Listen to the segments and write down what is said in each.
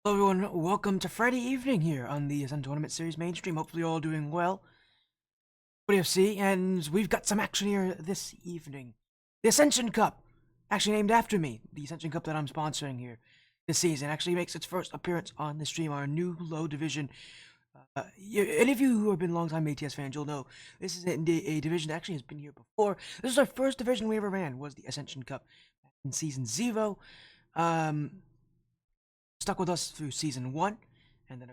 Hello everyone, welcome to Friday evening here on the Ascension Tournament Series mainstream. Hopefully you're all doing well. SportyFC, and we've got some action here this evening. The Ascension Cup, actually named after me. The Ascension Cup that I'm sponsoring here this season actually makes its first appearance on the stream, our new low division. Any of you who have been longtime ATS fans, you'll know this is a division that actually has been here before. This is our first division we ever ran, was the Ascension Cup in Season 0. Stuck with us through Season 1, and then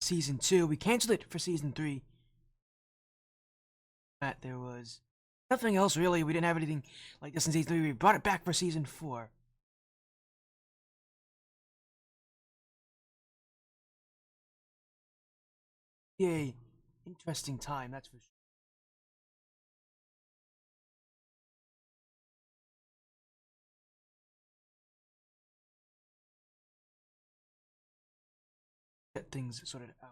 Season 2. We canceled it for Season 3. There was nothing else really. We didn't have anything like this in Season 3. We brought it back for Season 4. Yay. Interesting time, that's for sure. Get things sorted out.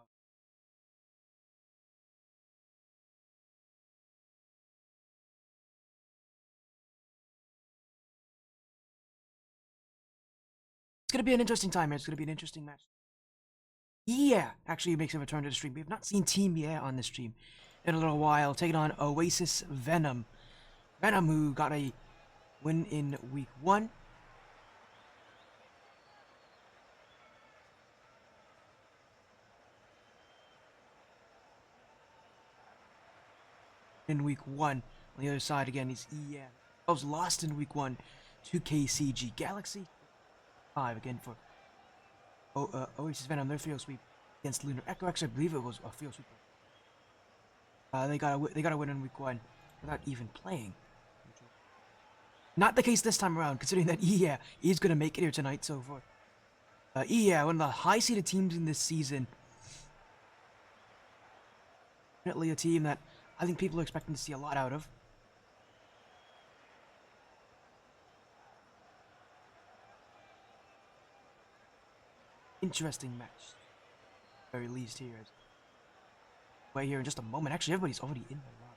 It's going to be an interesting time, man. It's going to be an interesting match. Yeah, actually makes a return to the stream. We have not seen Team Yeah on this stream in a little while, taking on Oasis Venom. Venom, who got a win in week 1. In week 1. On the other side, again, he's EM. I was lost in week 1 to KCG Galaxy. 5 again for Oasis Venom. Their field sweep against Lunar Echo. Actually, I believe it was a field sweep. They got a win in week 1 without even playing. Not the case this time around, considering that EA is going to make it here tonight. So for EA, one of the high-seeded teams in this season. Definitely a team that I think people are expecting to see a lot out of. Interesting match. At the very least here. Right here in just a moment. Actually, everybody's already in the lot.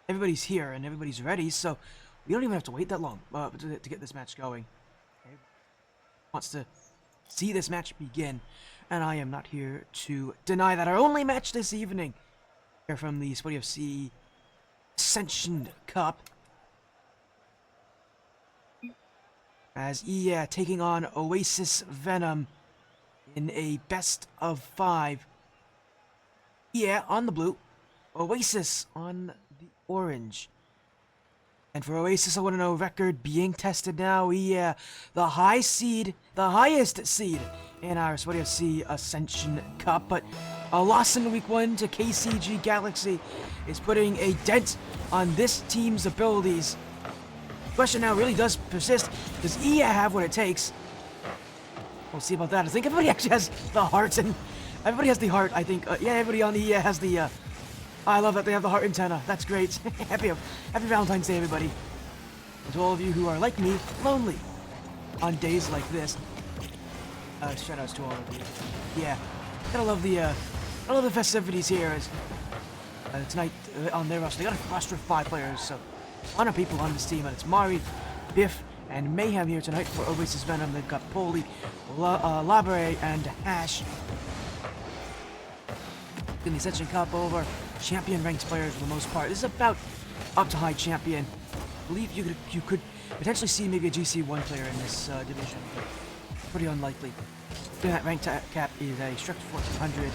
Everybody's here and everybody's ready, so we don't even have to wait that long to get this match going. Okay. Wants to see this match begin, and I am not here to deny that our only match this evening here from the SportyFC Ascension Cup, as EA taking on Oasis Venom in a best of 5. EA on the blue, Oasis on the orange. And for Oasis, I want to know record being tested now. EA, the highest seed in our SportyFC Ascension Cup, but a loss in week 1 to KCG Galaxy is putting a dent on this team's abilities. The question now really does persist. Does EA have what it takes? We'll see about that. I think everybody actually has the heart, and everybody has the heart, I think. Yeah, everybody on the EA has the, I love that they have the heart antenna. That's great. Happy Valentine's Day, everybody. And to all of you who are, like me, lonely on days like this. Shoutouts to all of you. Yeah. I love the festivities here. As, tonight, on their roster, they got a roster of 5 players, so a lot of people on this team, and it's Mari, Biff, and Mayhem here tonight for Oasis Venom. They've got Poli, Labre, and Hash. In the Ascension Cup, over champion ranked players for the most part. This is about up to high champion. I believe you could potentially see maybe a GC1 player in this division. Pretty unlikely. That rank cap is a strict 1400,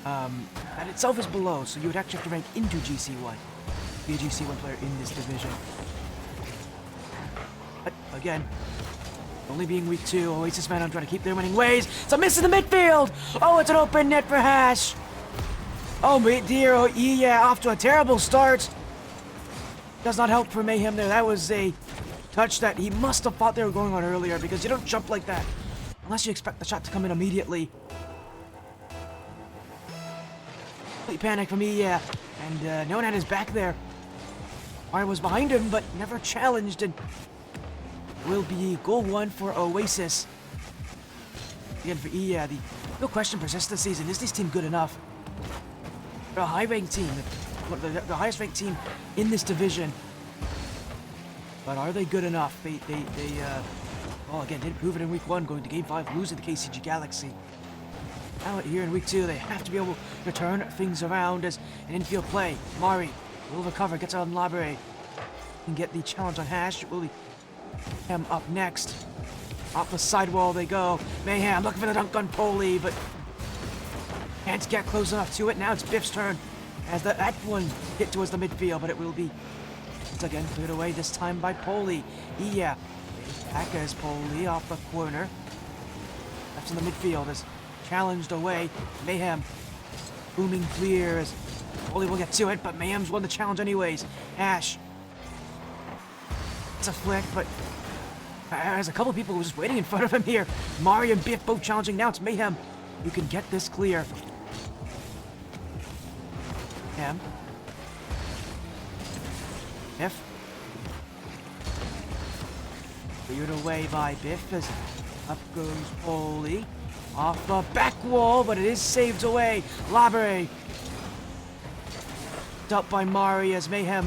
and that itself is below, so you would actually have to rank into GC1 to be a GC1 player in this division. But again, only being week 2, Oasis Venom trying to keep their winning ways. It's a miss in the midfield. Oh, it's an open net for Hash. Oh dear, oh yeah, off to a terrible start. Does not help for Mayhem there. That was a touch that he must have thought they were going on earlier, because you don't jump like that unless you expect the shot to come in immediately. Complete panic from EA, and no one had his back there. I was behind him, but never challenged, and will be goal 1 for Oasis. Again, for EA, the real question persists this season. Is this team good enough? They're a high-ranked team, the highest-ranked team in this division. But are they good enough? Oh, again, didn't prove it in week 1, going to game 5, losing the KCG Galaxy. Now here in week 2, they have to be able to turn things around as an infield play. Mari will recover, gets out on Labre. Can get the challenge on Hash. Will be him up next. Off the sidewall they go. Mayhem looking for the dunk on Poli, but can't get close enough to it. Now it's Biff's turn as that one hit towards the midfield, but it will be once again cleared away, this time by Poli. Yeah, back as Poli off the corner. Left in the midfield is challenged away. Mayhem booming clear as Poli will get to it, but Mayhem's won the challenge anyways. Ash. It's a flick, but there's a couple of people who are just waiting in front of him here. Mari and Biff both challenging. Now it's Mayhem who can get this clear. Mayhem. Biff. Cleared away by Biff as up goes Poli. Off the back wall, but it is saved away. Labre. Up by Mari as Mayhem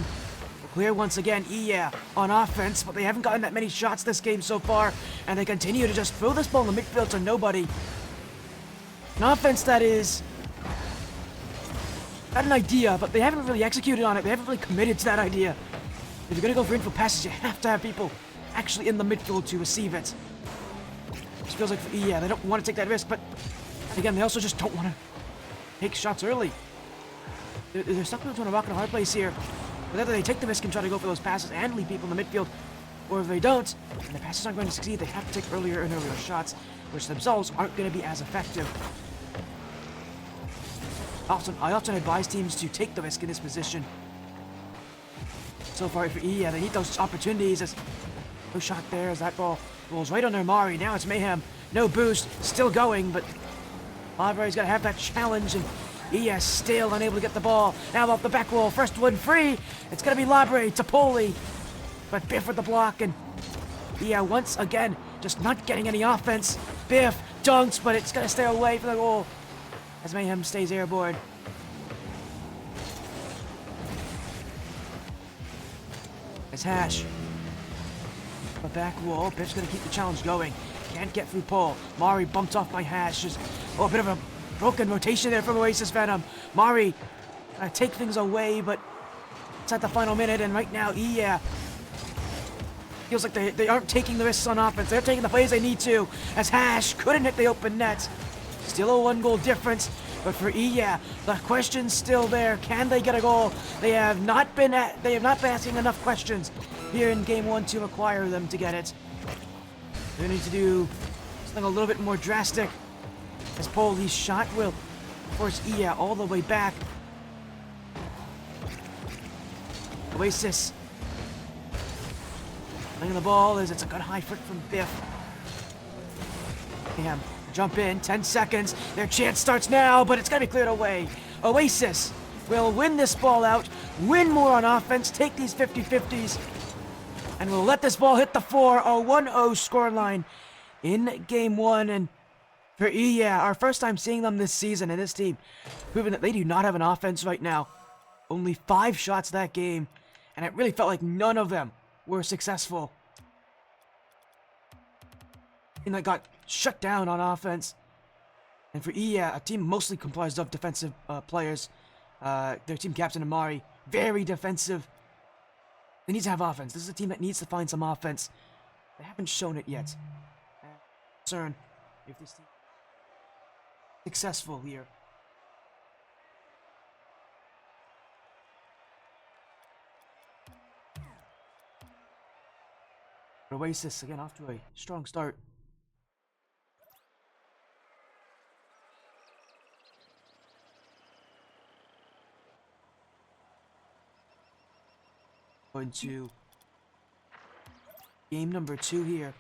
will clear once again. Yeah, on offense, but they haven't gotten that many shots this game so far, and they continue to just throw this ball in the midfield to nobody. An offense that is had an idea, but they haven't really executed on it. They haven't really committed to that idea. If you're going to go for infield passes, you have to have people actually in the midfield to receive it. It feels like, yeah, they don't want to take that risk, but again, they also just don't want to take shots early. They're stuck between a rock and a hard place here. Whether they take the risk and try to go for those passes and leave people in the midfield, or if they don't, and the passes aren't going to succeed, they have to take earlier and earlier shots, which themselves aren't going to be as effective. I often advise teams to take the risk in this position. So far for yeah, they need those opportunities. As no shot there as that ball rolls right under Mari. Now it's Mayhem. No boost, still going, but Labre's got to have that challenge, and Iya still unable to get the ball. Now off the back wall, first one free. It's going to be Labre to Poli, but Biff with the block, and Iya once again just not getting any offense. Biff dunks, but it's going to stay away from the goal as Mayhem stays airborne. It's Hash. The back wall. Biff's going to keep the challenge going. Can't get through Paul. Mari bumped off by Hash. Just a bit of a broken rotation there from Oasis Venom. Mari trying to take things away, but it's at the final minute, and right now, yeah, feels like they aren't taking the risks on offense. They're taking the plays they need to, as Hash couldn't hit the open net. Still a 1-goal difference, but for Iya, the question's still there. Can they get a goal? They have not been asking enough questions here in game 1 to require them to get it. They need to do something a little bit more drastic, as Poli's shot will force Iya all the way back. Oasis playing the ball as it's a good high foot from Biff. Damn. Jump in, 10 seconds. Their chance starts now, but it's got to be cleared away. Oasis will win this ball out, win more on offense, take these 50-50s, and we'll let this ball hit the floor. A 1-0 scoreline in game 1. And for yeah, our first time seeing them this season, and this team proving that they do not have an offense right now. Only 5 shots that game, and it really felt like none of them were successful. And that got shut down on offense. And for Iya, a team mostly comprised of defensive players. Their team captain Amari, very defensive. They need to have offense. This is a team that needs to find some offense. They haven't shown it yet. I'm concerned if this team is successful here. Oasis again off to a strong start. Going to game number 2 here.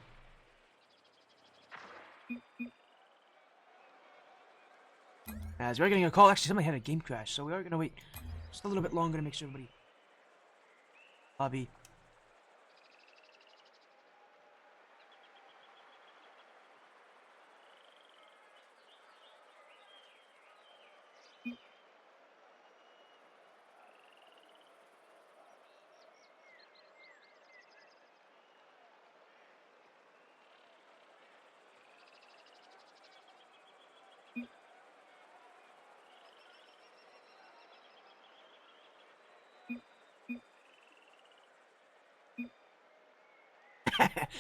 As we're getting a call, actually somebody had a game crash, so we are going to wait just a little bit longer to make sure everybody lobby.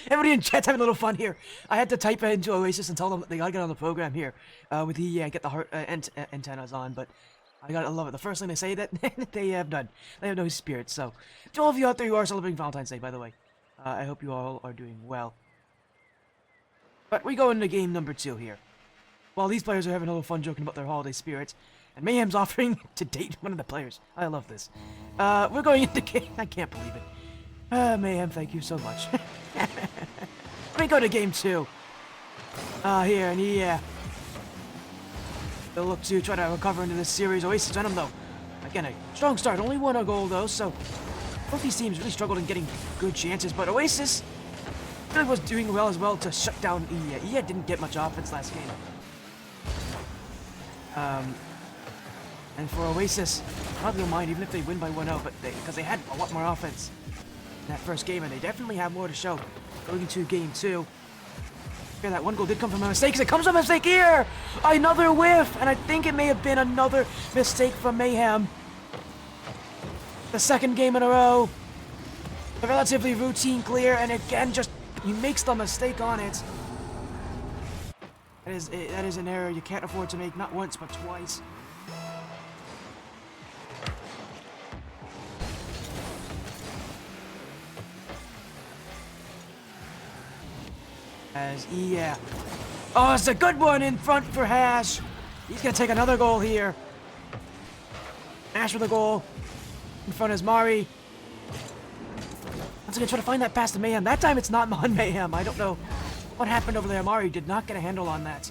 Everybody in chat's having a little fun here. I had to type it into Oasis and tell them that they gotta get on the program here with the get the heart antennas on. But I love it. The first thing they say that they have none. They have no spirit. So to all of you out there who are celebrating Valentine's Day, by the way, I hope you all are doing well. But we go into game number 2 here. While these players are having a little fun joking about their holiday spirits, and Mayhem's offering to date one of the players. I love this. We're going into game. I can't believe it. Mayhem, thank you so much. We go to game 2. Here, and yeah. They'll look to try to recover into this series. Oasis Venom, though. Again, a strong start. Only won a goal, though, so both these teams really struggled in getting good chances. But Oasis really was doing well as well to shut down EA. EA didn't get much offense last game. And for Oasis, I don't mind even if they win by 1-0, but because they had a lot more offense in that first game, and they definitely have more to show going into game 2. Yeah, that one goal did come from a mistake, because it comes from a mistake here! Another whiff! And I think it may have been another mistake from Mayhem. The second game in a row. A relatively routine clear, and again, just he makes the mistake on it. That is an error you can't afford to make, not once, but twice. Yeah. Oh, it's a good one in front for Hash. He's gonna take another goal here. Hash with a goal. In front is Mari. Once again, try to find that pass to Mayhem. That time it's not on Mayhem. I don't know what happened over there. Mari did not get a handle on that.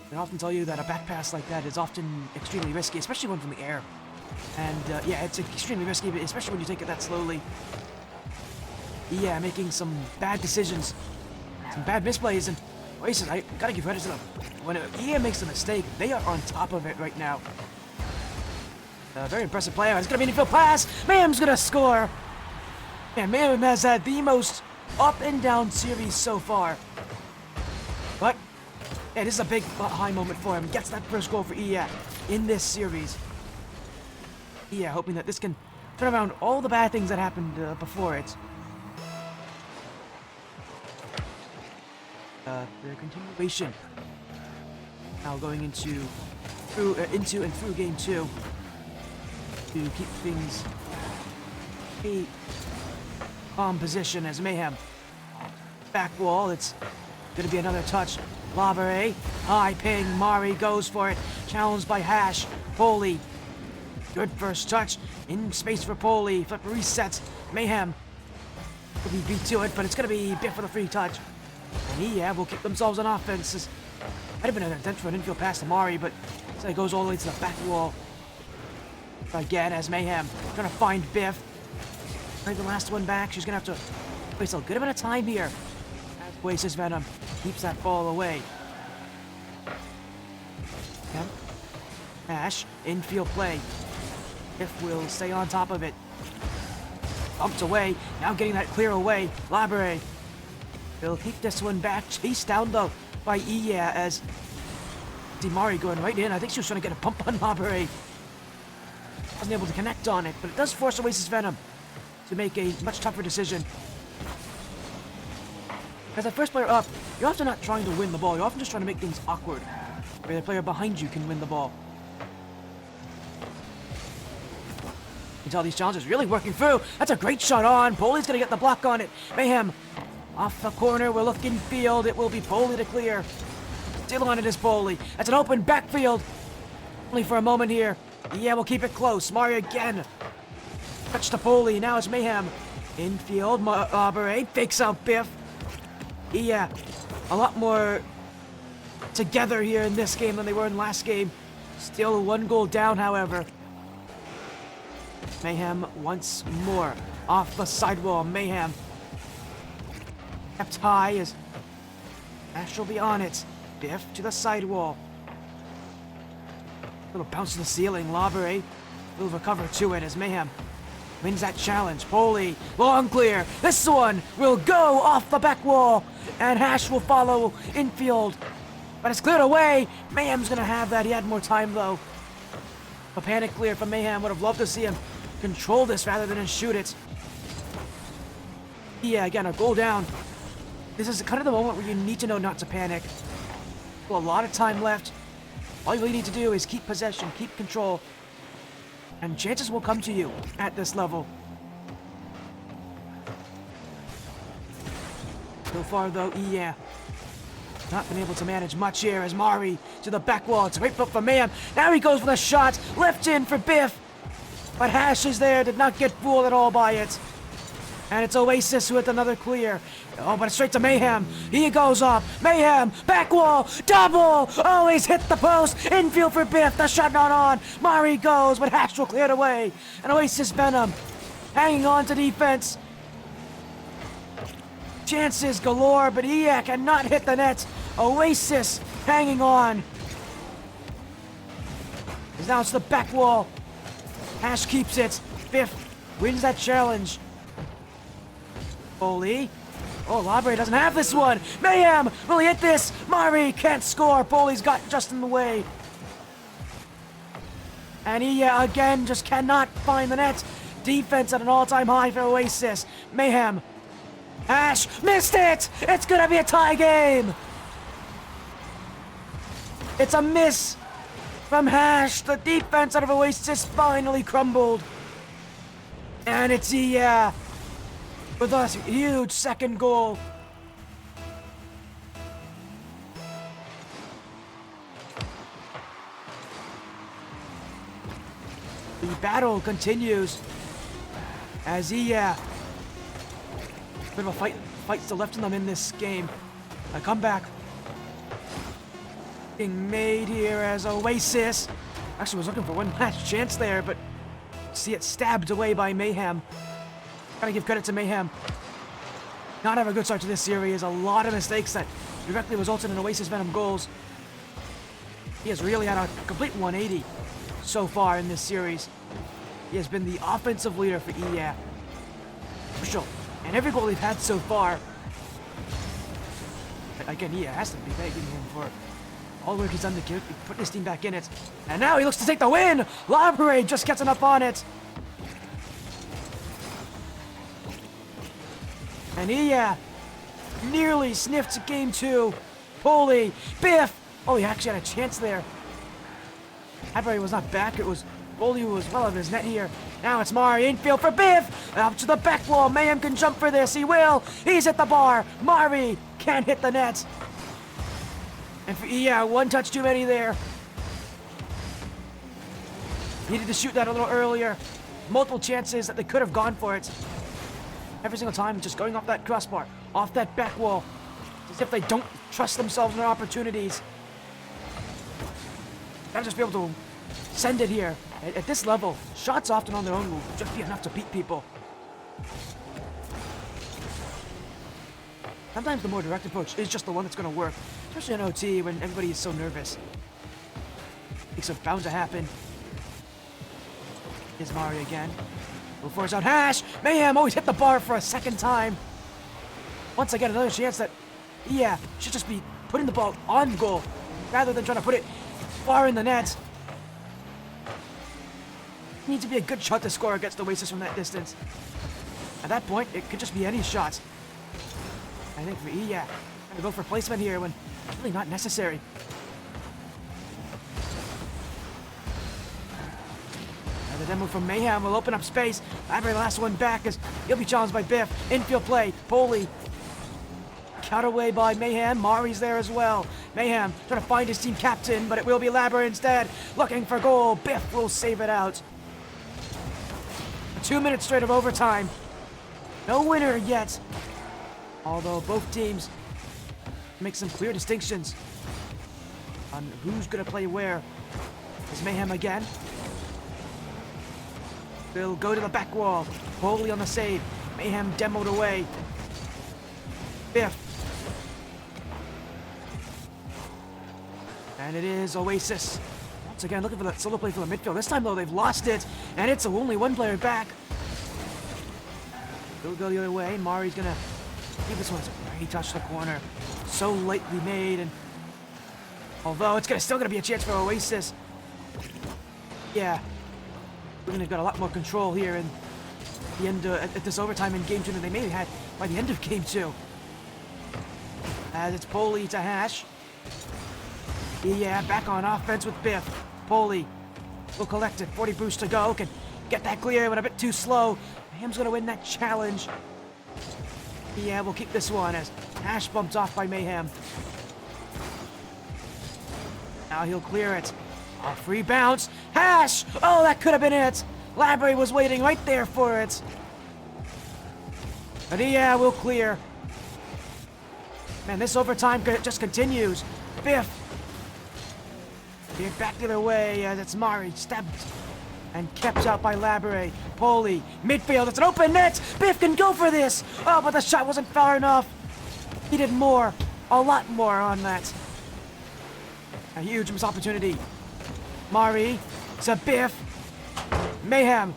They often tell you that a back pass like that is often extremely risky, especially one from the air. And yeah, it's extremely risky, especially when you take it that slowly. Yeah, making some bad decisions, some bad misplays, and Oasis, I gotta give credit to them. When EA makes a mistake, they are on top of it right now. Very impressive player. It's gonna be an infield pass. Mayhem's gonna score. And Mayhem has had the most up and down series so far. But yeah, this is a big high moment for him. Gets that first goal for EA in this series. EA hoping that this can turn around all the bad things that happened before it. The continuation now going into and through game 2 to keep things a calm position as Mayhem back wall. It's gonna be another touch. Labare, high ping. Mari goes for it, challenged by Hash. Poli, good first touch in space for Poli. Flip resets. Mayhem will be beat to it, but it's gonna be Biff with a free touch. And yeah, will keep themselves on offense. This might have been an attempt for an infield pass to Mari, but it goes all the way to the back wall. Again, as Mayhem trying to find Biff. Bring the last one back. She's gonna have to waste a good amount of time here. As Oasis Venom keeps that ball away. Okay. Ash, infield play. Biff will stay on top of it. Bumped away. Now getting that clear away. Labare. They'll keep this one back. Chased down, though, by Iya as Dimari going right in. I think she was trying to get a pump on Labare. Wasn't able to connect on it, but it does force Oasis Venom to make a much tougher decision. As a first player up, you're often not trying to win the ball. You're often just trying to make things awkward, where the player behind you can win the ball. You can tell these challenges really working through. That's a great shot on. Poli's going to get the block on it. Mayhem off the corner. We're looking field. It will be Poli to clear. Still on it is Poli. That's an open backfield. Only for a moment here. Yeah, we'll keep it close. Mario again. Touch to Poli. Now it's Mayhem. Infield. Labare fakes out Biff. Yeah, a lot more together here in this game than they were in last game. Still 1 goal down, however. Mayhem once more off the sidewall. Mayhem kept high as Ash will be on it. Biff to the sidewall. Little bounce to the ceiling. Labare will recover to it as Mayhem wins that challenge. Poli, long clear. This one will go off the back wall, and Hash will follow infield. But it's cleared away. Mayhem's gonna have that. He had more time though. A panic clear from Mayhem. Would have loved to see him control this rather than shoot it. Yeah, again, a goal down. This is kind of the moment where you need to know not to panic. Well, a lot of time left. All you really need to do is keep possession, keep control, and chances will come to you at this level. So far, though, yeah, not been able to manage much here as Mari to the back wall. It's a great foot for Mayhem. Now he goes for the shot. Left in for Biff. But Hash is there. Did not get fooled at all by it. And it's Oasis with another clear. Oh, but it's straight to Mayhem. He goes up. Mayhem. Back wall. Double. Oh, he's hit the post. Infield for Biff. The shot not on. Mari goes, but Hash will clear it away. And Oasis Venom hanging on to defense. Chances galore, but Ia cannot hit the net. Oasis hanging on. As now it's the back wall. Hash keeps it. Biff wins that challenge. Foley. Oh, Labre doesn't have this one. Mayhem, will he hit this? Mari can't score. Foley's got just in the way. And Ia again just cannot find the net. Defense at an all-time high for Oasis. Mayhem. Hash missed it! It's gonna be a tie game! It's a miss from Hash. The defense out of Oasis finally crumbled. And it's Ia with a huge second goal. The battle continues as Ia. Bit of a fight still left in them in this game. A comeback being made here as Oasis actually was looking for one last chance there, but see it stabbed away by Mayhem. Gotta give credit to Mayhem. Not have a good start to this series. A lot of mistakes that directly resulted in Oasis Venom goals. He has really had a complete 180 so far in this series. He has been the offensive leader for EA. Crucial. And every goal they've had so far, again, he has to be thanking him for all the work he's done to put his team back in it. And now he looks to take the win! Labre just gets enough on it. And he nearly sniffed game 2. Foley, Biff! Oh, he actually had a chance there. Labre was not back, it was Foley who was well out of his net here. Now it's Mari, infield for Biff! Up to the back wall, Mayhem can jump for this, he will! He's at the bar, Mari can't hit the net. And for one touch too many there. Needed to shoot that a little earlier. Multiple chances that they could have gone for it. Every single time, just going off that crossbar, off that back wall. As if they don't trust themselves in their opportunities. Gotta just be able to send it here. At this level, shots often on their own will just be enough to beat people. Sometimes the more direct approach is just the one that's going to work, especially in OT when everybody is so nervous. It's bound to happen. Here's Mari again. Will force out Hash. Mayhem always hit the bar for a second time. Once again, another chance that, should just be putting the ball on goal rather than trying to put it far in the net. Needs to be a good shot to score against Oasis from that distance. At that point, it could just be any shot. I think for trying to go for placement here when it's really not necessary. And the demo from Mayhem will open up space. Labre, the last one back, as he'll be challenged by Biff. Infield play, Foley. Cut away by Mayhem. Mari's there as well. Mayhem trying to find his team captain, but it will be Labre instead. Looking for goal. Biff will save it out. 2 minutes straight of overtime. No winner yet. Although both teams make some clear distinctions on who's going to play where. Is Mayhem again. They'll go to the back wall. Foley on the save. Mayhem demoed away. Biff. And it is Oasis. Once again, looking for that solo play for the midfield. This time, though, they've lost it. And it's only one player back. They'll go the other way. Mari's going to keep this one. He touched the corner. So lightly made. And although it's still going to be a chance for Oasis. Yeah. We're going to got a lot more control here in the end at this overtime in game 2 than they maybe had by the end of game 2. As it's Poli to Hash. Yeah, back on offense with Biff. Poli will collect it. 40 boost to go. Can get that clear, but a bit too slow. Mayhem's gonna win that challenge. Yeah, we'll keep this one as Hash bumped off by Mayhem. Now he'll clear it. A free bounce. Hash! Oh, that could have been it. Labry was waiting right there for it. But yeah, we'll clear. Man, this overtime just continues. Biff. Biff back the other way as it's Mari stabbed and kept out by Labry. Poli, midfield, it's an open net. Biff can go for this. Oh, but the shot wasn't far enough. He did more, a lot more on that. A huge missed opportunity. Mari to Biff. Mayhem.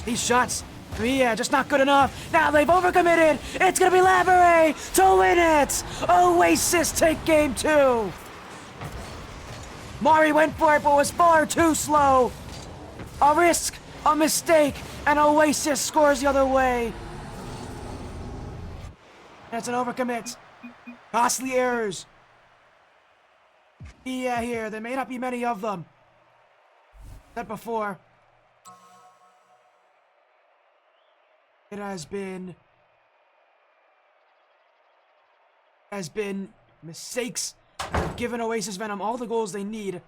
These shots, yeah, just not good enough. Now they've overcommitted. It's gonna be Labry to win it. Oasis take game 2. Mari went for it, but was far too slow. A risk, a mistake, and Oasis scores the other way. That's an overcommit. Costly errors. Yeah, here, there may not be many of them. Said before. It has been mistakes that have given Oasis Venom all the goals they need.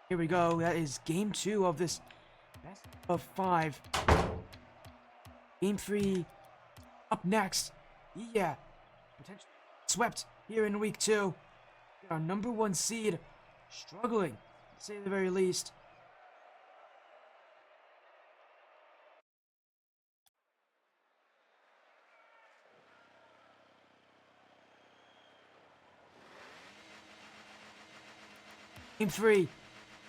Here we go. That is game 2 of this best of 5. Game 3 up next. Yeah, potentially swept here in week 2. Our number 1 seed struggling, to say the very least. Game 3,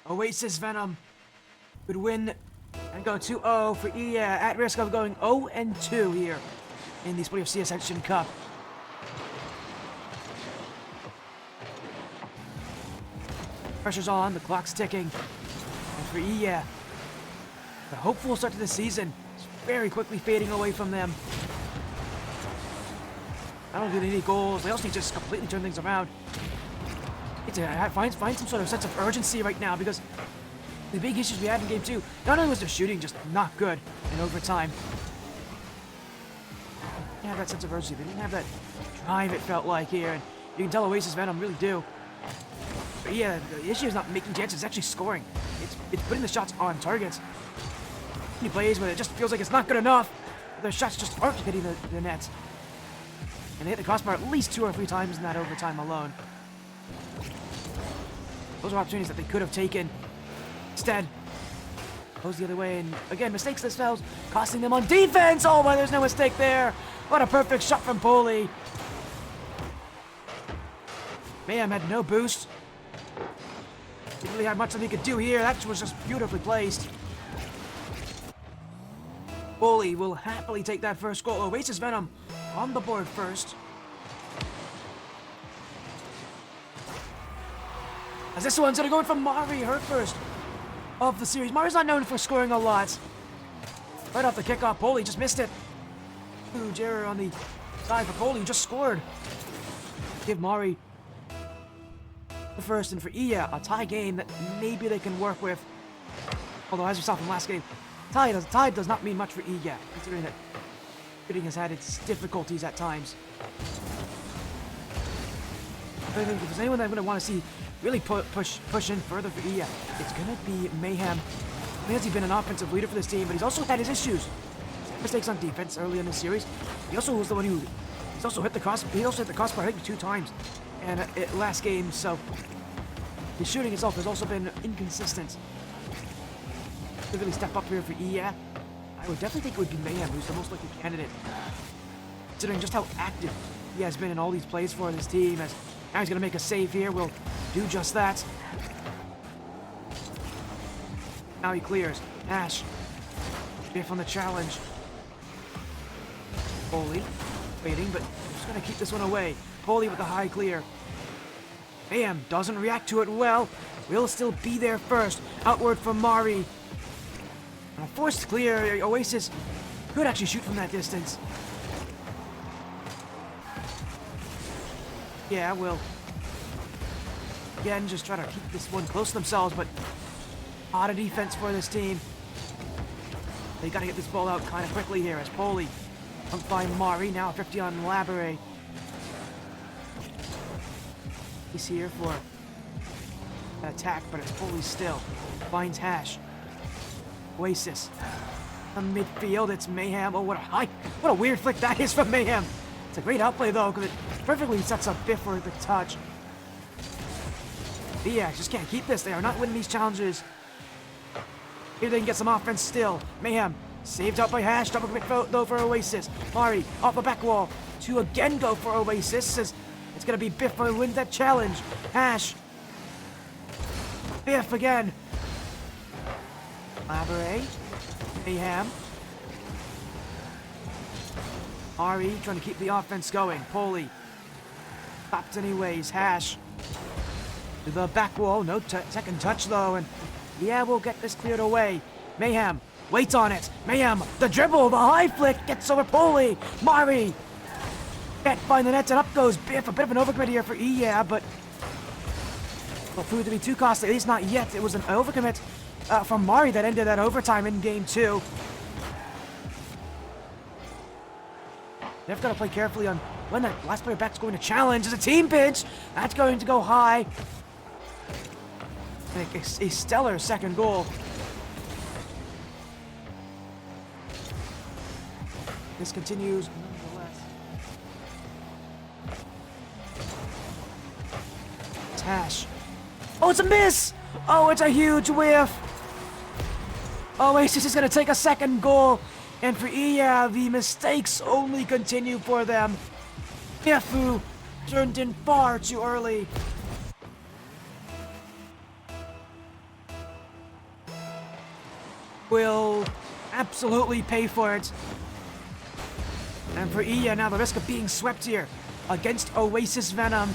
Oasis Venom would win and go 2-0 for EA, at risk of going 0-2 here in the SportyFC Ascension Cup. Pressure's on, the clock's ticking. And for EA, the hopeful start to the season is very quickly fading away from them. I don't get any goals. They also need to just completely turn things around. Need to find some sort of sense of urgency right now, because the big issues we had in game 2, not only was their shooting just not good in overtime, they didn't have that sense of urgency. They didn't have that drive, it felt like, here. And you can tell Oasis Venom really do. But yeah, the issue is not making chances, it's actually scoring. It's putting the shots on targets. He plays with it, just feels like it's not good enough. Their shots just aren't hitting the net. And they hit the crossbar at least 2 or 3 times in that overtime alone. Those are opportunities that they could have taken. Instead, goes the other way, and again, mistakes themselves, costing them on defense. Oh, but there's no mistake there. What a perfect shot from Poli. Mayhem had no boost. Didn't really have much that he could do here. That was just beautifully placed. Poli will happily take that first goal. Oasis Venom on the board first. As this one's gonna go in from Mari, her first of the series. Mari's not known for scoring a lot. Right off the kickoff, Poli just missed it. Huge error on the side for Poli, who just scored. Give Mari the first, and for Iya, a tie game that maybe they can work with. Although, as we saw from last game, tie does not mean much for Iya, considering that shooting has had its difficulties at times. But if there's anyone that I'm going to want to see really push in further for Iya, it's going to be Mayhem. He's been an offensive leader for this team, but he's also had his issues. Mistakes on defense early in the series. He also was the one who hit the crossbar I think 2 times and last game, so his shooting itself has also been inconsistent. To really step up here for Iya, I would definitely think it would be Mayhem who's the most likely candidate, considering just how active he has been in all these plays for this team. As now he's going to make a save here, will do just that. Now he clears. Ash, Biff on the challenge. Poli waiting, but just going to keep this one away. Poli with the high clear. Mayhem doesn't react to it well. will still be there first. Outward from Mari. And a forced clear. Oasis could actually shoot from that distance. Yeah, will. Again, just try to keep this one close to themselves, but a lot of defense for this team. They gotta get this ball out kind of quickly here as Poli punked by Mari, now 50 on Labere. He's here for an attack, but it's Poli still. Finds Hash. Oasis. On midfield, it's Mayhem. Oh, what a weird flick that is from Mayhem. It's a great outplay though, because it perfectly sets up Biff for the touch. Yeah, just can't keep this. They are not winning these challenges. Here they can get some offense still. Mayhem saved out by Hash. Double commit though for Oasis. Mari off the back wall to again go for Oasis. It's gonna be Biff who wins that challenge. Hash. Biff again. Labere. Mayhem. Mari trying to keep the offense going. Poli. Stopped anyways. Hash. To the back wall. No second touch though. And yeah, we'll get this cleared away. Mayhem waits on it. Mayhem, the dribble, the high flick, gets over Poli. Mari can't find the net, and up goes Biff. A bit of an overcommit here for yeah, but will prove to be too costly. At least not yet. It was an overcommit from Mari that ended that overtime in game 2. They've got to play carefully on when that last player back's going to challenge. It's a team pinch. That's going to go high. A stellar second goal. This continues nonetheless. It's Hash. Oh, it's a miss! Oh, it's a huge whiff! Oasis is going to take a second goal. And for Iya, the mistakes only continue for them. Bifu turned in far too early. Will absolutely pay for it. And for Iya, now the risk of being swept here against Oasis Venom.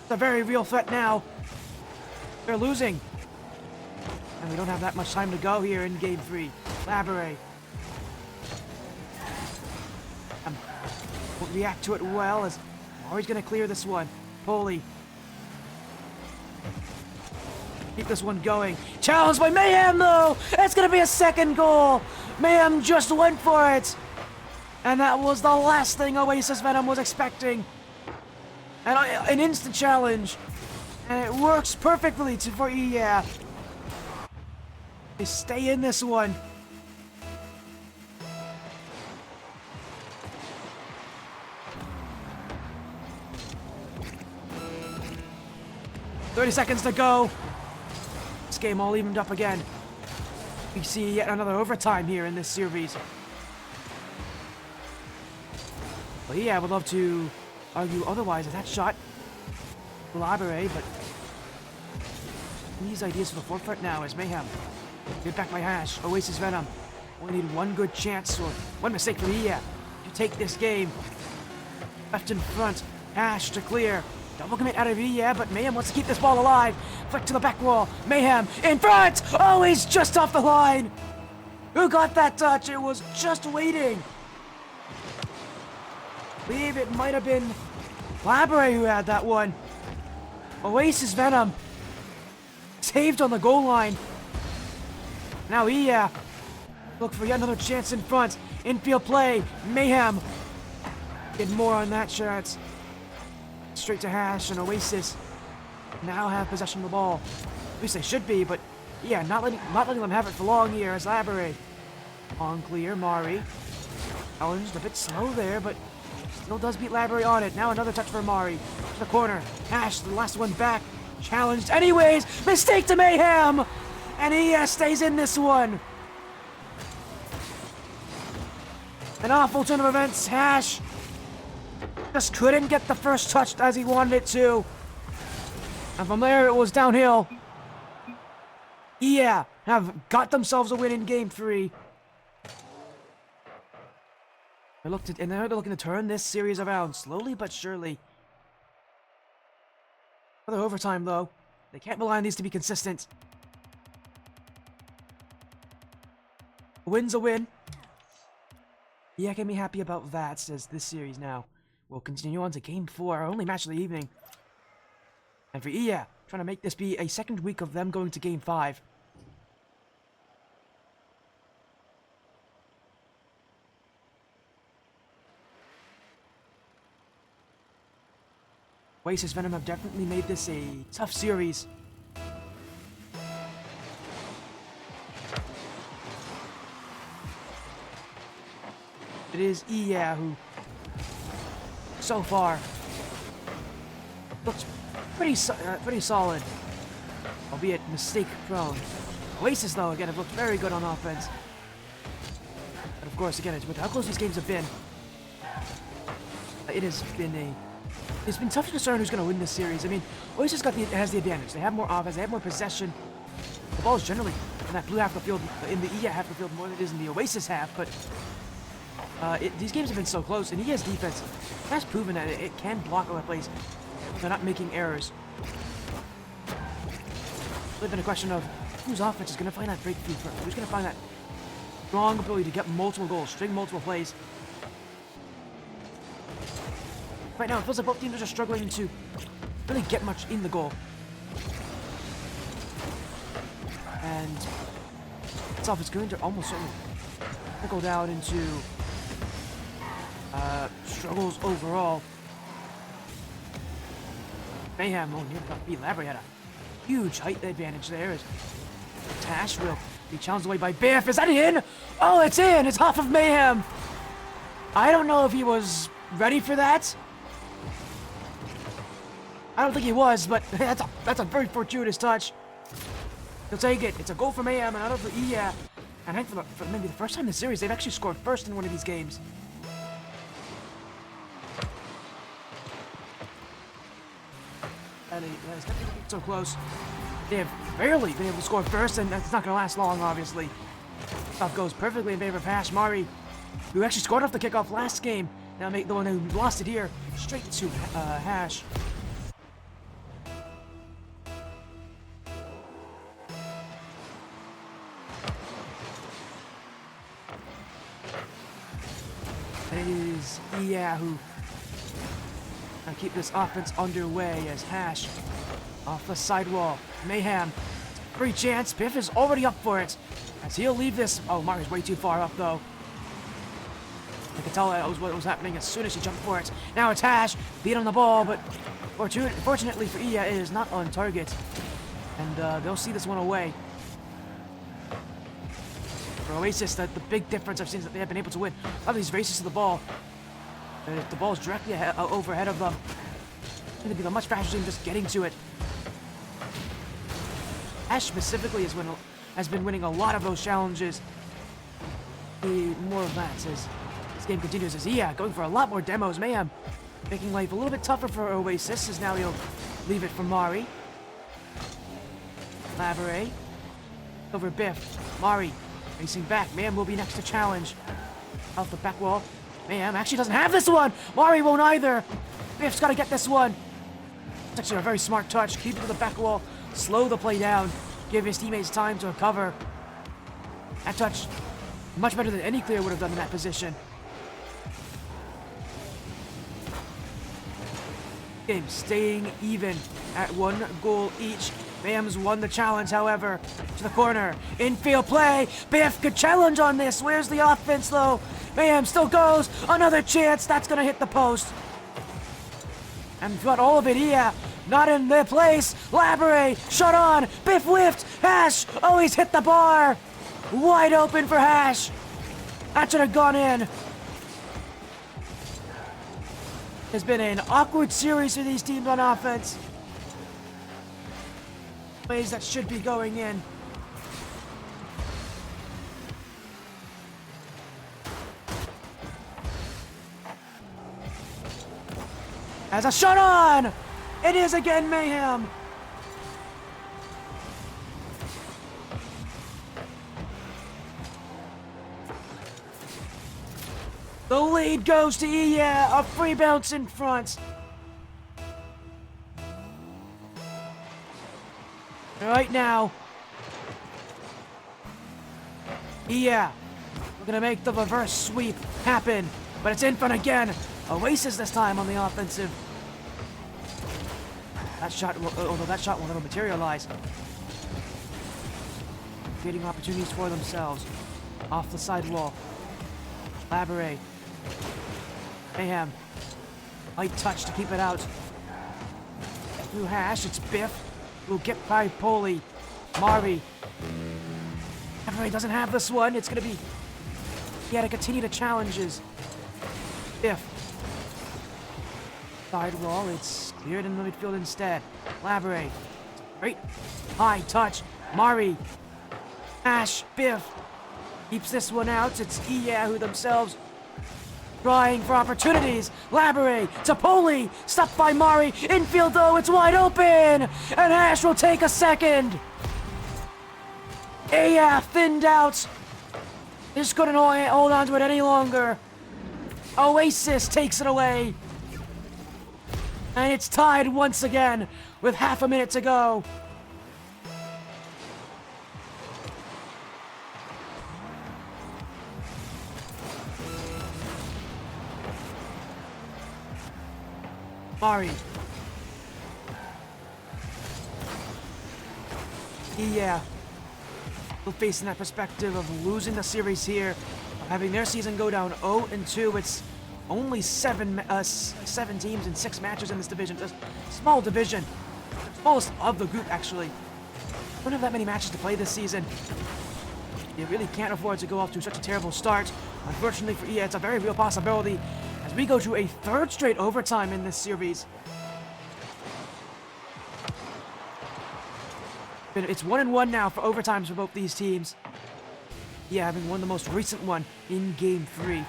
It's a very real threat now. They're losing. And we don't have that much time to go here in game 3. Labere. Won't react to it well as Mari's gonna clear this one. Poli. Keep this one going. Challenged by Mayhem though! It's gonna be a second goal! Mayhem just went for it! And that was the last thing Oasis Venom was expecting. And an instant challenge. And it works perfectly for yeah. They stay in this one. "30 seconds to go. This game all evened up again. We see yet another overtime here in this series. Well, yeah, I would love to argue otherwise. That shot, Labere, but these ideas for the forefront now is Mayhem. Get back by Hash. Oasis Venom. Only need one good chance or one mistake for Iya to take this game. Left in front. Hash to clear. Double commit out of Iya, but Mayhem wants to keep this ball alive. Flick to the back wall. Mayhem in front. Oh, he's just off the line. Who got that touch? It was just waiting. I believe it might have been Labere who had that one. Oasis Venom saved on the goal line. Now Iya look for yet another chance in front. Infield play. Mayhem did more on that shot. Straight to Hash, and Oasis now have possession of the ball. At least they should be, but yeah, not letting them have it for long here as Labere. On clear, Mari. Challenged a bit slow there, but still does beat Labere on it. Now another touch for Mari. To the corner. Hash, the last one back. Challenged anyways. Mistake to Mayhem! And he stays in this one. An awful turn of events. Hash just couldn't get the first touch as he wanted it to. And from there, it was downhill. Yeah, have got themselves a win in game 3. They're looking to turn this series around slowly but surely. Another overtime, though. They can't rely on these to be consistent. A win's a win. Yeah, I can be happy about that, as this series now will continue on to Game 4, our only match of the evening. And for EA, trying to make this be a second week of them going to Game 5. Oasis Venom have definitely made this a tough series. It is EA who, so far, looks pretty solid, albeit mistake-prone. Oasis, though, again, have looked very good on offense. But of course, again, with how close these games have been, it's been tough to discern who's going to win this series. I mean, Oasis has the advantage. They have more offense, they have more possession. The ball is generally in that blue half of the field, in the EA half of the field, more than it is in the Oasis half, but these games have been so close, and EA's defense has proven that it can block other plays. They're not making errors. It's really been a question of whose offense is going to find that breakthrough first. Who's going to find that strong ability to get multiple goals, string multiple plays. Right now, it feels like both teams are struggling to really get much in the goal. And itself is going to almost certainly trickle down into struggles overall. Mayhem, near the beat. Labry had a huge height advantage there as Tash will be challenged away by Biff. Is that in? Oh, it's in! It's off of Mayhem! I don't know if he was ready for that. I don't think he was, but that's a very fortuitous touch. He'll take it. It's a goal for Mayhem, another for EA. And I think for maybe the first time in the series, they've actually scored first in one of these games. And it's definitely so close. They have barely been able to score first, and that's not going to last long, obviously. Stuff goes perfectly in favor of Hash. Mari, who actually scored off the kickoff last game, now make the one who lost it here, straight to Hash. It is EA who keep this offense underway as Hash off the sidewall. Mayhem, free chance. Biff is already up for it as he'll leave this. Oh, Mari's way too far up though. I could tell that was what was happening as soon as he jumped for it. Now it's Hash, beat on the ball, but fortunately for EA, it is not on target, and they'll see this one away. For Oasis, the big difference I've seen is that they have been able to win a lot of these races to the ball. The ball is directly overhead of them. It's going to be a much faster team just getting to it. Ash specifically has been winning a lot of those challenges. More of that as this game continues. As going for a lot more demos. Mayhem making life a little bit tougher for Oasis as now he'll leave it for Mari. Labere over Biff. Mari racing back. Mayhem will be next to challenge. Off the back wall. Mayhem actually doesn't have this one. Mari won't either. Biff's got to get this one. It's actually a very smart touch. Keep it to the back wall. Slow the play down. Give his teammates time to recover. That touch, much better than any clear would have done in that position. Game staying even at 1 goal each. Mayhem's won the challenge, however. To the corner. Infield play. Biff could challenge on this. Where's the offense, though? Mayhem still goes. Another chance. That's going to hit the post. And got all of it here. Not in their place. Labere. Shot on. Biff whiffed. Hash. Oh, he's hit the bar. Wide open for Hash. That should have gone in. It's been an awkward series for these teams on offense. Plays that should be going in. As a shot on! It is again Mayhem! The lead goes to EA, a free bounce in front. right now. Yeah, we're gonna make the reverse sweep happen, but it's in front again. Oasis this time on the offensive. That shot, although that shot will never materialize. Creating opportunities for themselves. Off the sidewall. Labouré. Mayhem. Light touch to keep it out. Through Hash, it's Biff. Who'll get by Poli. Mari. Labouré doesn't have this one. It's gonna be... He had to continue the challenges. Biff. Sidewall, it's cleared in the midfield instead. Labouré. Great. High touch. Mari. Ash. Biff. Keeps this one out. It's Iya who themselves trying for opportunities. Labouré to Poli. Stopped by Mari. Infield though, it's wide open. And Ash will take a second. Iya thinned out. Just couldn't hold on to it any longer. Oasis takes it away. And it's tied once again with half a minute to go. Mari. Yeah. Still facing that perspective of losing the series here, of having their season go down 0-2. It's only seven teams and 6 matches in this division. It's a small division. The smallest of the group, actually. Don't have that many matches to play this season. You really can't afford to go off to such a terrible start. Unfortunately for EA, it's a very real possibility as we go to a 3rd straight overtime in this series. It's 1-1 now for overtimes for both these teams. Yeah, having won the most recent one in Game 3.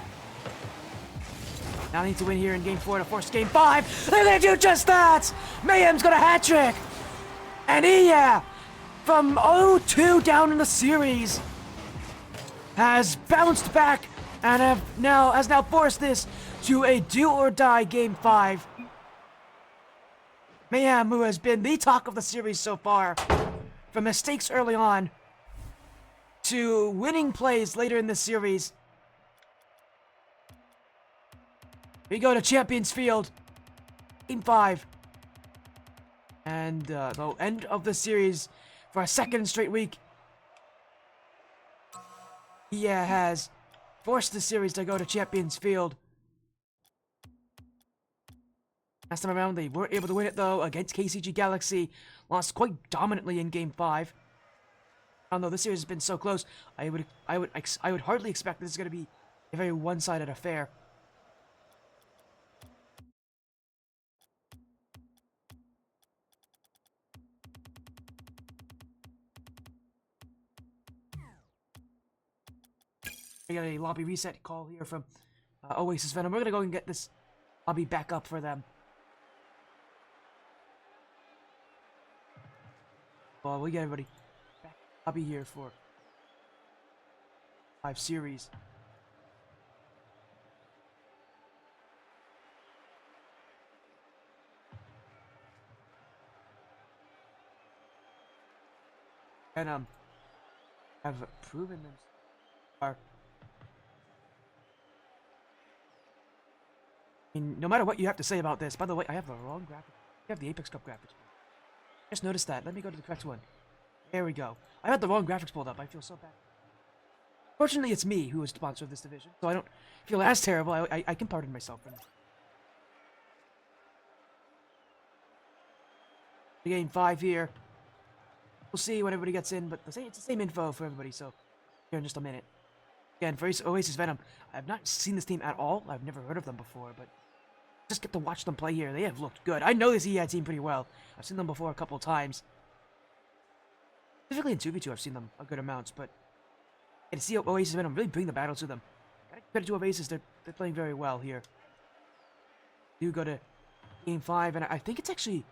Now they need to win here in Game 4 to force Game 5. They're gonna do just that! Mayhem's got a hat-trick! And Iya, from 0-2 down in the series, has bounced back and has now forced this to a do-or-die Game 5. Mayhem, who has been the talk of the series so far, from mistakes early on to winning plays later in the series. We go to Champions Field, Game 5. And the end of the series for a 2nd straight week. EA has forced the series to go to Champions Field. Last time around, they weren't able to win it though against KCG Galaxy. Lost quite dominantly in Game 5. Although this series has been so close, I would hardly expect this is going to be a very one-sided affair. We got a lobby reset call here from Oasis Venom. We're going to go and get this lobby back up for them. Well, we get everybody back in the lobby here for 5 series. And have proven them are. I mean, no matter what you have to say about this, by the way, I have the wrong graphic. I have the Apex Cup graphics. Just noticed that. Let me go to the correct one. There we go. I had the wrong graphics pulled up. I feel so bad. Fortunately, it's me who is the sponsor of this division, so I don't feel as terrible. I can pardon myself for that. Game 5 here. We'll see when everybody gets in, but it's the same info for everybody, so here in just a minute. Again, for Oasis Venom, I have not seen this team at all. I've never heard of them before, but just get to watch them play here. They have looked good. I know this EI team pretty well. I've seen them before a couple of times. Specifically in 2v2, I've seen them a good amount, but to see Oasis Venom really bring the battle to them. Gotta give credit to Oasis, they're playing very well here. Do go to Game 5, and I think it's actually...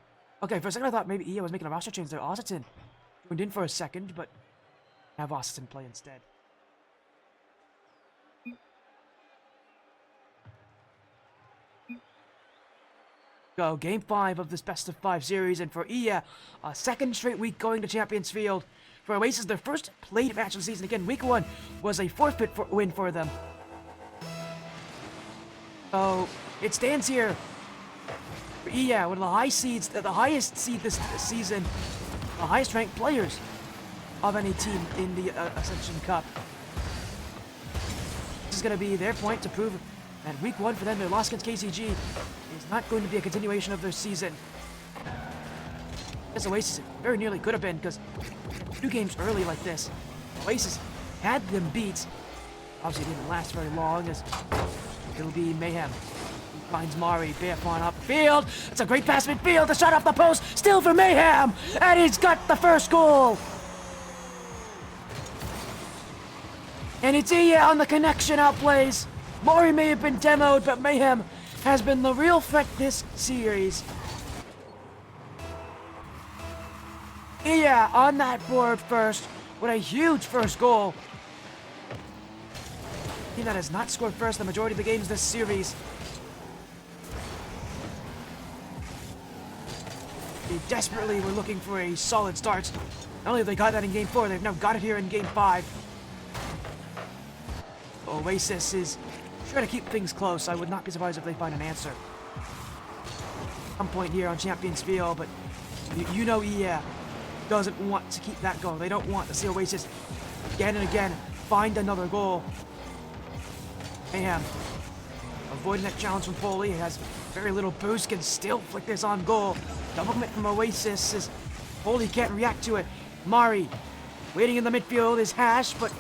Okay, for a second I thought maybe EA was making a roster change there. Ascension joined in for a second, but have Ascension play instead. Go, game 5 of this best of 5 series, and for EA, a second straight week going to Champions Field. For Oasis, their first played match of the season. Again, week 1 was a forfeit win for them. So, it stands here for EA, one of the highest seed this season, the highest ranked players of any team in the Ascension Cup. This is going to be their point to prove that week 1 for them, their loss against KCG, is not going to be a continuation of their season. This Oasis very nearly could have been, because 2 games early like this, Oasis had them beat. Obviously it didn't last very long, as it'll be Mayhem. He finds Mari, Biff on upfield. It's a great pass midfield, the shot off the post, still for Mayhem, and he's got the first goal. And it's EA on the connection outplays. Mari may have been demoed, but Mayhem has been the real threat this series. EA on that board first with a huge first goal. A team that has not scored first the majority of the games this series. They desperately were looking for a solid start. Not only have they got that in game 4, they've now got it here in game 5. Oasis is trying to keep things close. I would not be surprised if they find an answer at some point here on Champions Field, but you know EA doesn't want to keep that going. They don't want to see Oasis again and again find another goal. Mayhem avoiding that challenge from Poli. He has very little boost, can still flick this on goal. Double commit from Oasis as Poli can't react to it. Mari waiting in the midfield is Hash, but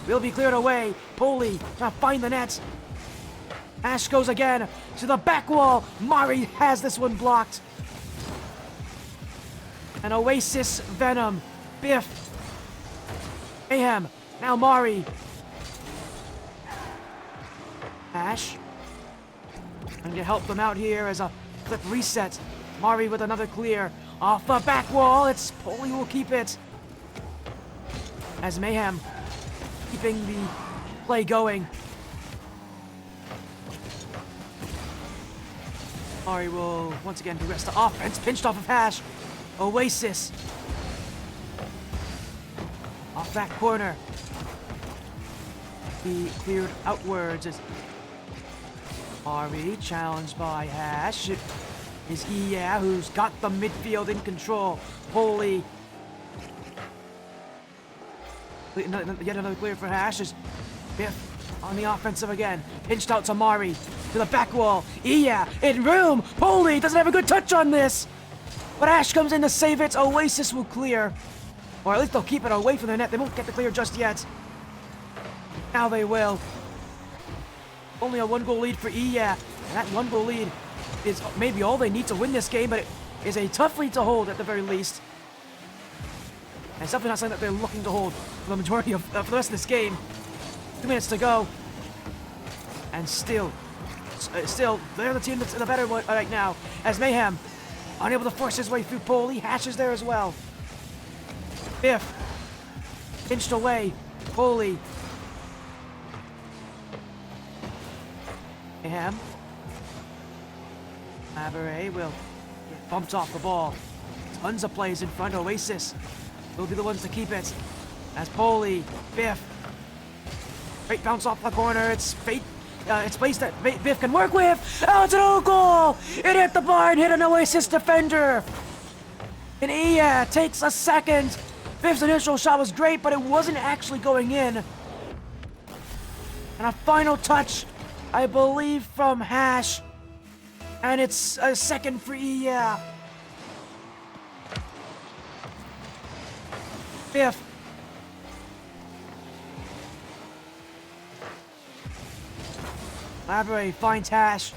will be cleared away. Poli trying to find the net. Ash goes again to the back wall. Mari has this one blocked. And Oasis, Venom, Biff, Mayhem, now Mari. Ash trying to help them out here as a flip reset. Mari with another clear. Off the back wall, it's Poli who will keep it. As Mayhem keeping the play going. Mari will once again progress to offense, pinched off of Hash. Oasis off that corner. He cleared outwards as Mari challenged by Hash. It is EA who's got the midfield in control. Poli. Yet another clear for Hash as Biff on the offensive again. Pinched out to Mari. To the back wall. EA in room. Poli doesn't have a good touch on this. But Ash comes in to save it. Oasis will clear. Or at least they'll keep it away from the net. They won't get the clear just yet. Now they will. Only a 1-goal lead for EA. And that 1-goal lead is maybe all they need to win this game, but it is a tough lead to hold at the very least. And it's definitely not something that they're looking to hold for the majority of for the rest of this game. 2 minutes to go. And still, they're the team that's the better one right now. As Mayhem, unable to force his way through Poli. Hash is there as well. Biff, pinched away. Poli. Mayhem. Laboret will get bumped off the ball. Tons of plays in front. Oasis will be the ones to keep it. As Poli, Biff. Great bounce off the corner. It's fate. It's place that Biff can work with. Oh, it's an own goal! It hit the bar and hit an Oasis defender. And EA takes a second. Biff's initial shot was great, but it wasn't actually going in. And a final touch, I believe, from Hash. And it's a second for EA. Biff. Laboret finds Hash.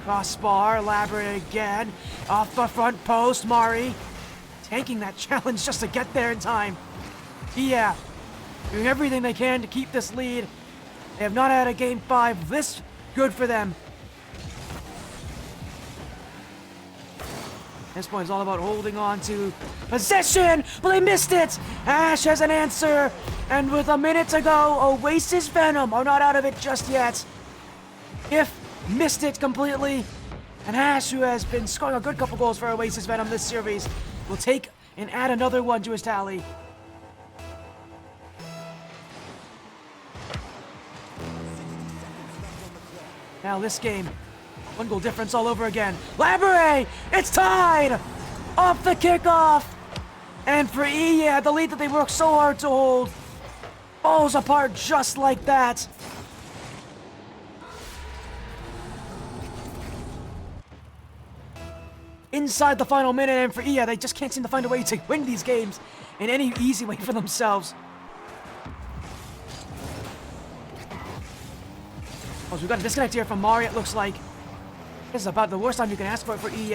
Crossbar, Laboret again. Off the front post, Mari. Tanking that challenge just to get there in time. Yeah, doing everything they can to keep this lead. They have not had a game 5 this good for them. This point is all about holding on to possession, but they missed it. Ash has an answer, and with a minute to go, Oasis Venom are not out of it just yet. If missed it completely. And Ash, who has been scoring a good couple goals for Oasis Venom this series, will take and add another one to his tally. Now this game, 1 goal difference all over again. Labouré, it's tied! Off the kickoff! And for yeah, the lead that they worked so hard to hold falls apart just like that. Inside the final minute, and for they just can't seem to find a way to win these games in any easy way for themselves. Oh, so we've got a disconnect here from Mari, it looks like. This is about the worst time you can ask for They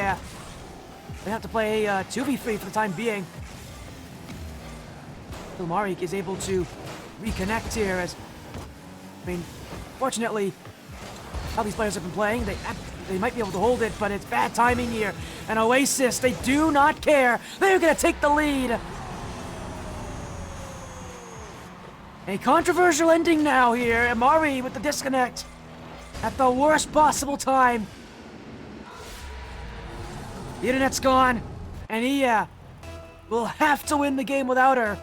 have to play 2v3 for the time being. So Mari is able to reconnect here as, fortunately, how these players have been playing, they might be able to hold it, but it's bad timing here. And Oasis, they do not care. They're going to take the lead. A controversial ending now here. Amari with the disconnect at the worst possible time. The internet's gone, and will have to win the game without her.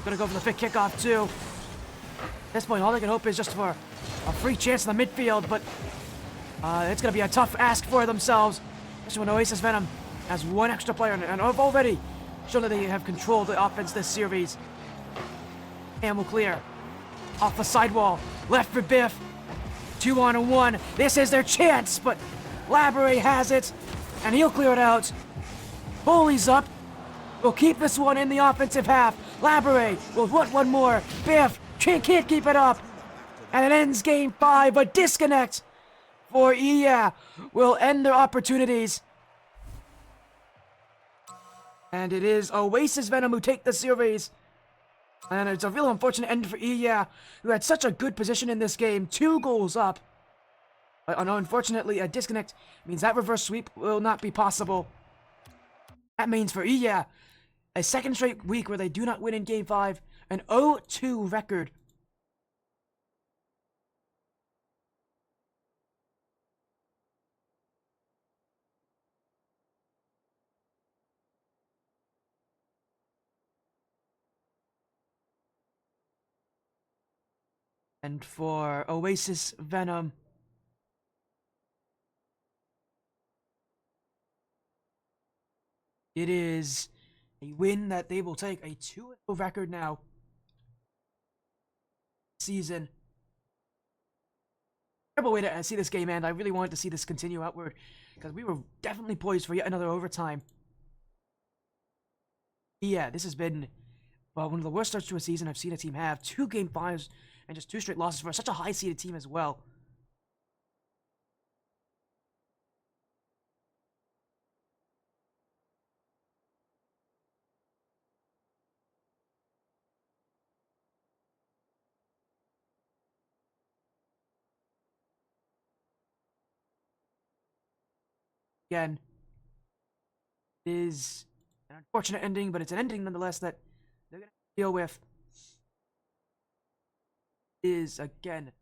Gonna go for the quick kickoff too. At this point, all they can hope is just for a free chance in the midfield, but it's gonna be a tough ask for themselves, especially when Oasis Venom has 1 extra player and have already shown that they have controlled the offense this series. And will clear off the sidewall, left for Biff. 2-on-1. This is their chance, but Labouré has it, and he'll clear it out. Bully's up. We'll keep this one in the offensive half. Labouré will want one more. Biff can't keep it up. And it ends game 5. A disconnect for will end their opportunities. And it is Oasis Venom who take the series. And it's a real unfortunate end for who had such a good position in this game. 2 goals up. But unfortunately, a disconnect means that reverse sweep will not be possible. That means for a second straight week where they do not win in Game 5, an 0-2 record. And for Oasis Venom, it is a win that they will take, a 2-0 record now. Season. Terrible way to see this game end. I really wanted to see this continue outward because we were definitely poised for yet another overtime. This has been one of the worst starts to a season I've seen a team have. 2 Game 5s and just 2 straight losses for such a high-seeded team as well. Again, it is an unfortunate ending, but it's an ending nonetheless that they're going to deal with. Is again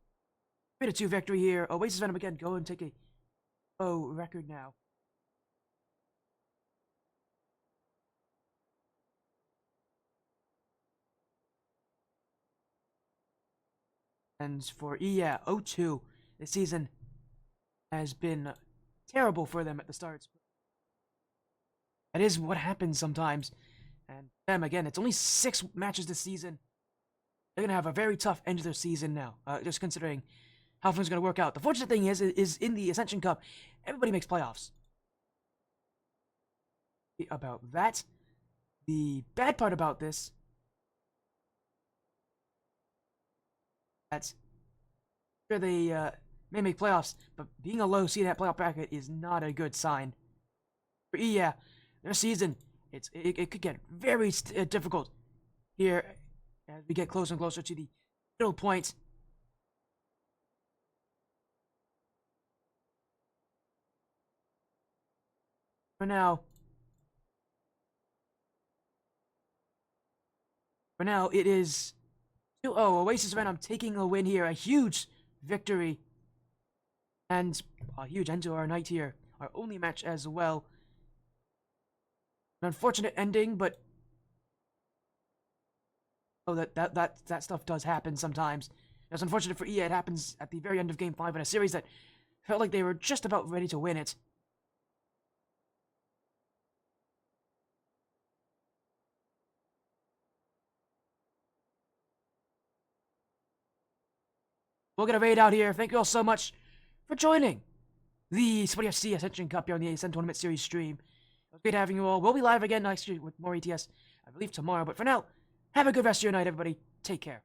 3-2 victory here. Oasis Venom again go and take a record now. And for 0-2 this season has been terrible for them at the starts. That is what happens sometimes. And them again, it's only 6 matches this season. They're going to have a very tough end of their season now, just considering how things are going to work out. The fortunate thing is in the Ascension Cup, everybody makes playoffs. About that, the bad part about this, that's sure they may make playoffs, but being a low seed in that playoff bracket is not a good sign. For their season, it could get very difficult here as we get closer and closer to the middle point. For now, it is 2-0. Oasis Venom taking a win here. A huge victory. And a huge end to our night here. Our only match as well. An unfortunate ending, but oh, that stuff does happen sometimes. It's unfortunate for EA. It happens at the very end of Game 5 in a series that felt like they were just about ready to win it. We'll get a raid out here. Thank you all so much for joining the SportyFC Ascension Cup here on the Ascent Tournament Series stream. It was great having you all. We'll be live again next year with more ETS, I believe tomorrow. But for now, have a good rest of your night, everybody. Take care.